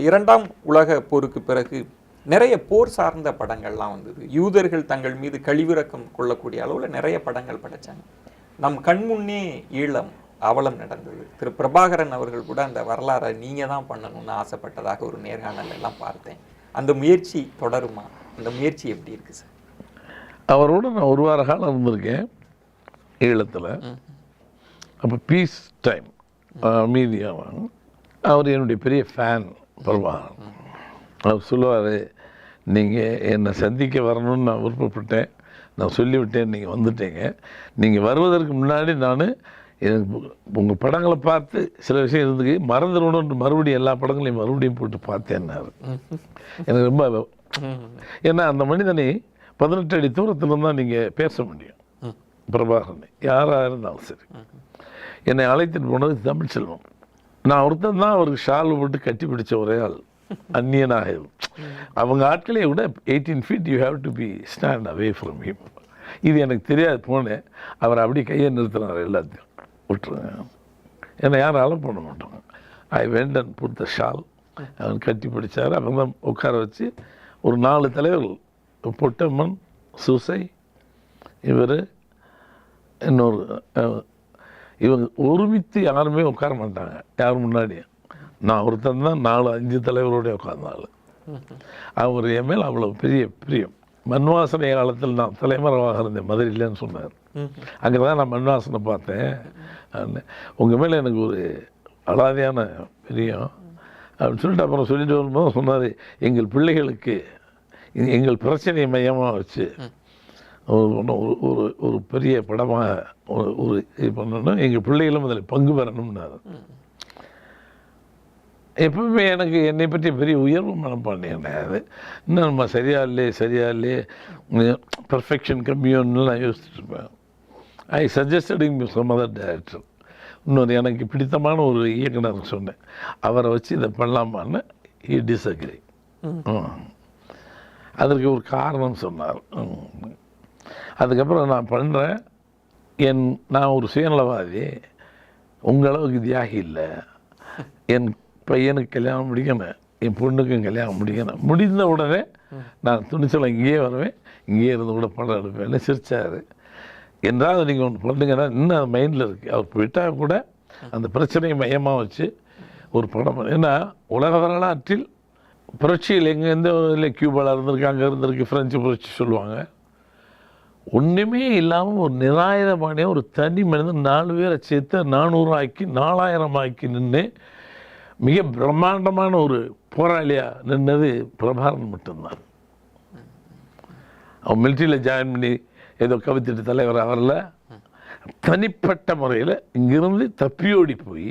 இரண்டாம் உலக போருக்கு பிறகு நிறைய போர் சார்ந்த படங்கள்லாம் வந்தது. யூதர்கள் தங்கள் மீது கழிவிறக்கம் கொள்ளக்கூடிய அளவில் நிறைய படங்கள் படைச்சாங்க. நம் கண்முன்னே ஈழம் அவலம் நடந்தது. திரு பிரபாகரன் அவர்கள் கூட அந்த வரலாறை நீங்கள் தான் பண்ணணும்னு ஆசைப்பட்டதாக ஒரு நேர்காணல் எல்லாம் பார்த்தேன். அந்த முயற்சி தொடருமா? அந்த முயற்சி எப்படி இருக்குது சார்? அவரோட நான் ஒரு வார காலம் இருந்திருக்கேன் ஈழத்தில். அப்போ பீஸ் டைம் மீதியாக அவர் என்னுடைய பெரிய ஃபேன் பிரபாகரன். அவர் சொல்லுவார், நீங்கள் என்னை சந்திக்க வரணும்னு நான் விருப்பப்பட்டேன், நான் சொல்லிவிட்டேன், நீங்கள் வந்துட்டீங்க. நீங்கள் வருவதற்கு முன்னாடி நான் எனக்கு உங்கள் படங்களை பார்த்து சில விஷயம் இருந்துக்கு மறந்துடணும்னு மறுபடியும் எல்லா படங்களையும் மறுபடியும் போட்டு பார்த்தேன்னாரு. எனக்கு ரொம்ப, ஏன்னா அந்த மனிதனை 18 அடி தூரத்தில் தான் நீங்கள் பேச முடியும். பிரபாகரனை யாராக இருந்தாலும் சரி. என்னை அழைத்துட்டு போனது தமிழ்ச்செல்வம். நான் ஒருத்தன் தான் அவருக்கு ஷால் போட்டு கட்டி பிடிச்ச ஒரே ஆள், அந்நியனாக. அவங்க ஆட்களே விட 18 feet you have to be stand away from him. இது எனக்கு தெரியாது. போனேன், அவர் அப்படி கையை நிறுத்தினார், எல்லாத்தையும் விட்டுருங்க, என்னை யாரும் அலோ பண்ண மாட்டாங்க. I went and put the shawl. அவன் கட்டி பிடிச்சார். அவங்க தான் உட்கார வச்சு ஒரு 4 தலைவர்கள், பொட்டம்மன், சூசை, இவர், இன்னொரு, இவங்க ஒருமித்து யாருமே உட்கார மாட்டாங்க யார் முன்னாடியும். நான் ஒருத்தன் தான் 4-5 தலைவரோடய உட்கார்ந்தாள். அவர் என் மேல் அவ்வளோ பெரிய பிரியம். மண்வாசனை காலத்தில் நான் தலைமறைவாக இருந்தேன் மதுரையிலன்னு சொன்னார். அங்கே தான் நான் மண்வாசனை பார்த்தேன். உங்கள் மேலே எனக்கு ஒரு அலாதியான பிரியம் அப்படின்னு சொல்லிட்டு அப்புறம் சொல்லிட்டு வரும்போது சொன்னார், எங்கள் பிள்ளைகளுக்கு எங்கள் பிரச்சனையை மையமாக வச்சு ஒரு பெரிய படமாக ஒரு இது பண்ணணும், எங்கள் பிள்ளைகளும் அதில் பங்கு பெறணும்னாரு. எப்பவுமே எனக்கு என்னை பற்றி பெரிய உயர்வு மனப்பான்மை கிடையாது. இன்னும் நம்ம சரியா இல்லையே பர்ஃபெக்ஷன் கம்மியோன்னு நான் யோசிச்சுட்டு இருப்பேன். ஐ சஜஸ்டடிங் சம் அதர் டைரக்டர். இன்னொரு எனக்கு பிடித்தமான ஒரு இயக்குனர் சொன்னேன், அவரை வச்சு இதை பண்ணலாமான்னு. He disagree. அதற்கு ஒரு காரணம் சொன்னார். அதுக்கப்புறம் நான் பண்ணுறேன், நான் ஒரு சுயநலவாதி, உங்களவுக்கு தியாகி இல்லை. என் பையனுக்கு கல்யாணம் முடிக்கணும், என் பொண்ணுக்கும் கல்யாணம் முடிக்கணும். முடிந்த உடனே நான் துணிச்சலை இங்கேயே வருவேன், இங்கேயே இருந்து கூட படம் எடுப்பேன்னு சிரிச்சார். என்றால் நீங்கள் ஒன்று பண்ணுங்கன்னா இன்னும் அது மைண்டில் இருக்குது. அவர் போயிட்டால் கூட அந்த பிரச்சனையை மையமாக வச்சு ஒரு படம். ஏன்னா உலக வரலாற்றில் புரட்சியில் எங்கேருந்து இல்லை, கியூபாவில் இருந்திருக்கு, அங்கே இருந்திருக்கு, ஃப்ரெஞ்சு புரட்சி சொல்லுவாங்க. ஒன்றுமே இல்லாமல் ஒரு நிராயுதமான ஒரு தனி மனிதன் 4 பேரை சேர்த்து 400 ஆக்கி 4000 ஆக்கி நின்று மிக பிரம்மாண்டமான ஒரு போராளியாக நின்னது பிரபாகரன் மட்டும்தான். அவன் மிலிட்ரியில் ஜாயின் பண்ணி ஏதோ கவித்திட்டு தலைவர் அவரில் தனிப்பட்ட முறையில் இங்கிருந்து தப்பியோடி போய்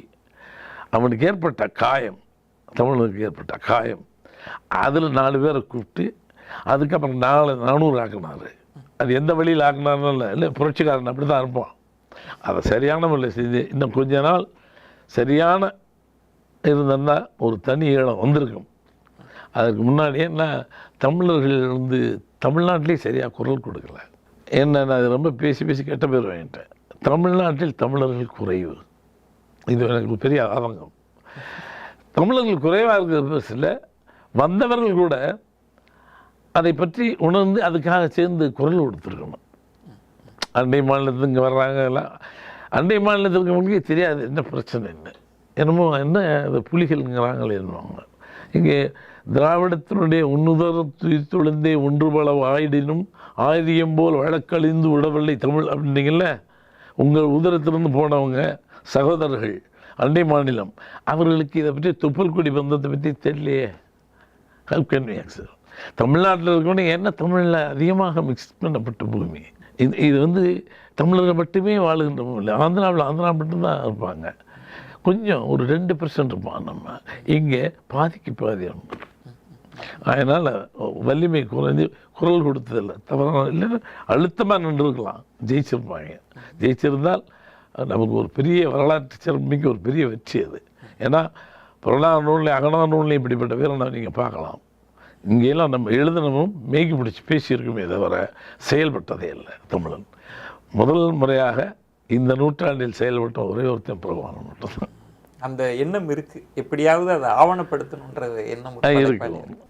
அவனுக்கு ஏற்பட்ட காயம், தமிழனுக்கு ஏற்பட்ட காயம், அதில் 4 பேரை கூப்பிட்டு அதுக்கப்புறம் 400 ஆக்கினார். அது எந்த வழியில் ஆக்கினார்னு இல்லை, புரட்சிக்காரன் அப்படி தான் இருப்பான். அதை சரியான முறையில் செஞ்சு இன்னும் கொஞ்ச நாள் சரியான இருந்தன்னா ஒரு தனி ஈழம் வந்திருக்கும். அதுக்கு முன்னாடியே நான் தமிழர்கள் தமிழ்நாட்டிலே சரியாக குரல் கொடுக்கல. என்ன நான் அது ரொம்ப பேசி கெட்ட பேர் வாங்கிட்டேன். தமிழ்நாட்டில் தமிழர்கள் குறைவு, இது எனக்கு பெரிய ஆதங்கம். தமிழர்கள் குறைவாக இருக்கிற சில வந்தவர்கள் கூட அதை பற்றி உணர்ந்து அதுக்காக சேர்ந்து குரல் கொடுத்துருக்கணும். அண்டை மாநிலத்துக்கு இங்கே வர்றாங்க எல்லாம், அண்டை மாநிலத்துக்கு முன்னே தெரியாது என்ன பிரச்சனை, என்னமோ என்ன அது புலிகள்ங்கிறாங்களே என்னவாங்க. இங்கே திராவிடத்தினுடைய உன்னுதொழுந்தே ஒன்றுபல ஆயிடினும் ஆயுதியம் போல் வழக்கழிந்து விடவில்லை தமிழ் அப்படின்னீங்கல்ல. உங்கள் உதரத்திலிருந்து போனவங்க சகோதரர்கள் அண்டை மாநிலம், அவர்களுக்கு இதை பற்றி துப்பல்குடி பந்தத்தை பற்றி தெரியலையே. சார் தமிழ்நாட்டில் இருக்கணும், என்ன தமிழில் அதிகமாக மிக்ஸ் பண்ணப்பட்ட பூமி இது தமிழர்கள் மட்டுமே வாழுகின்ற பூமி. ஆந்திரா மட்டும்தான் இருப்பாங்க, கொஞ்சம் ஒரு 2% இருப்பான். நம்ம இங்கே பாதிக்கு பாதி. அதனால் வலிமை குறைஞ்சி குரல் கொடுத்ததில்லை, தவறான இல்லைன்னா அழுத்தமாக நின்றுருக்கலாம், ஜெயிச்சிருப்பாங்க. ஜெயிச்சிருந்தால் நமக்கு ஒரு பெரிய வரலாற்று சிறப்புமிக்க ஒரு பெரிய வெற்றி அது. ஏன்னா புறநானூறு நூல்லையும் அகநானூறு நூல்லையும் இப்படிப்பட்ட வீரனை நீங்கள் பார்க்கலாம். இங்கெல்லாம் நம்ம எழுதினமும் மேய்க்கு பிடிச்சி பேசியிருக்குமே தவிர செயல்பட்டதே இல்லை. தமிழன் முதல் முறையாக இந்த நூற்றாண்டில் செயல்பட்ட ஒரே ஒருத்தன் பிரபாகரன் மட்டும்தான். அந்த எண்ணம் இருக்கு, எப்படியாவது அதை ஆவணப்படுத்தணுன்ற எண்ணம் ஒரு இருக்கு படைப்பாளி இருக்கு.